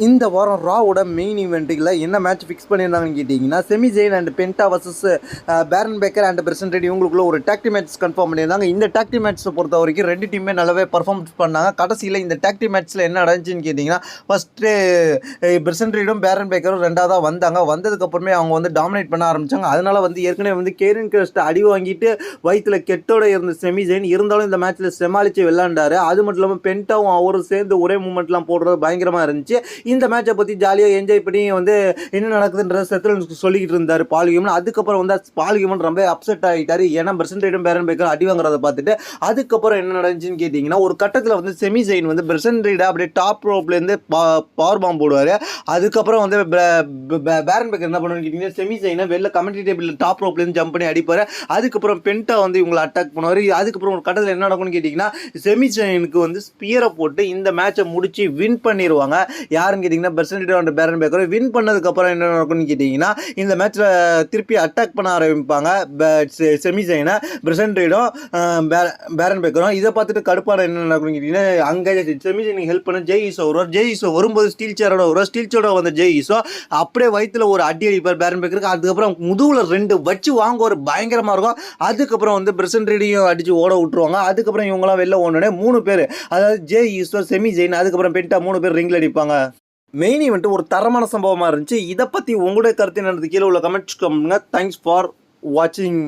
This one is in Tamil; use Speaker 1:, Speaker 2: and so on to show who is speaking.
Speaker 1: இந்த வாரம் ராவோட மெயின் ஈவெண்ட்டுல என்ன மேட்ச் ஃபிக்ஸ் பண்ணியிருந்தாங்கன்னு கேட்டிங்கன்னா செமி ஜெயின் அண்ட் பென்டா வர்சஸ் பேரன் பேக்கர் அண்ட் பிரசன்ட் ரெடி இவங்களுக்குள்ள ஒரு டாக்டி மேட்ச் கன்ஃபார்ம் பண்ணியிருந்தாங்க. இந்த டாக்டி மேட்ச்சை பொறுத்த வரைக்கும் ரெண்டு டீமே நல்லாவே பர்ஃபார்மன்ஸ் பண்ணாங்க. கடைசியில் இந்த டாக்டி மேட்ச்சில் என்ன நடந்துச்சுன்னு கேட்டிங்கன்னா ஃபஸ்ட்டு பிரசன்ட் ரெடியும் பேரன் பேக்கரும் ரெண்டாவதாக வந்தாங்க. வந்ததுக்கப்புறமே அவங்க வந்து டாமினேட் பண்ண ஆரம்பித்தாங்க. அதனால் வந்து ஏற்கனவே வந்து கேரின் கிரஸ்ட் அடி வாங்கிட்டு வயிற்றில் கெட்டோட இருந்த செமி ஜெயின் இருந்தாலும் இந்த மேட்ச்சில் சமாளித்து விளையாண்டாரு. அது மட்டும் இல்லாமல் பென்டாவும் அவரும் சேர்ந்து ஒரே மூமெண்ட்லாம் போடுறது பயங்கரமாக இருந்துச்சு. இந்த மேட்சை பற்றி ஜாலியாக என்ஜாய் பண்ணி வந்து என்ன நடக்குதுன்றத செத்துலன்ஸ்க்கு சொல்லிக்கிட்டு இருந்தார் பால் ஹியூமன். அதுக்கப்புறம் வந்து பால் ஹியூமன் ரொம்ப அப்செட் ஆகிட்டார். ஏன்னா பிரசன்டேடும் பேரன் பேக்கர் அடி வாங்குறதை பார்த்துட்டு அதுக்கப்புறம் என்ன நடந்துச்சுன்னு கேட்டிங்கன்னா ஒரு கட்டத்தில் வந்து செமி ஜெயின் வந்து பிரசன்டேடை அப்படியே டாப் ரோப்லேருந்து பவர் பாம்பு போடுவார். அதுக்கப்புறம் வந்து பேரன் பேக்கர் என்ன பண்ணுவான்னு கேட்டிங்கன்னா செமி ஜெயினை வெளில கமெண்ட்ரி டேபிள் டாப் ரோப்லேருந்து ஜம்ப் பண்ணி அடிப்பார். அதுக்கப்புறம் பென்டா வந்து இவங்களை அட்டாக் பண்ணுவார். அதுக்கப்புறம் ஒரு கட்டத்தில் என்ன நடக்கும்னு கேட்டிங்கன்னா செமி ஜெயினுக்கு வந்து ஸ்பியரை போட்டு இந்த மேட்சை முடிச்சு வின் பண்ணிடுவாங்க. யாருன்னு கேட்டிங்கன்னா பிரசன்ட் அண்ட் பேரன் பேக்கர் வின் பண்ணதுக்கப்புறம் என்ன நடக்கும்னு கேட்டிங்கன்னா இந்த மேட்ச்சில் திருப்பி அட்டாக் பண்ண ஆரம்பிப்பாங்க செமி ஜெயினை பிரசன்ட்டும் பேரன் பேக்கரும். இதை பார்த்துட்டு கடுப்பான என்ன நடக்கும்னு கேட்டிங்கன்னா அங்கே செமி ஜெயினுக்கு ஹெல்ப் பண்ண ஜெய் ஈசோ வருவார். ஜெய் ஈசோ வரும்போது ஸ்டீல் சேரோட வருவார். ஸ்டீல் சேரோட வந்த ஜெய் ஈசோ அப்படியே வயிற்றில் ஒரு அடி அடிப்பார் பேரன் பேக்கருக்கு. அதுக்கப்புறம் முதுகில் ரெண்டு வச்சு வாங்க ஒரு பயங்கரமாக இருக்கும். அதுக்கப்புறம் வந்து பிரசன்ட் ரெடியும் அடித்து ஓட விட்டுருவாங்க. அதுக்கப்புறம் இவங்களாம் வெளில ஓடனே 3 பேர், அதாவது ஜெய் ஈசோ செமி ஜெயின் அதுக்கப்புறம் பென்டா 3 பேர் ரிங்கில் அடிப்பாங்க. மெயின் ஈவெண்ட் ஒரு தரமான சம்பவமாக இருந்துச்சு. இதை பற்றி உங்களுடைய கருத்து என்னது கீழே உள்ள கமெண்ட்ஸ் பண்ணுங்க. தேங்க்ஸ் ஃபார் வாட்சிங்.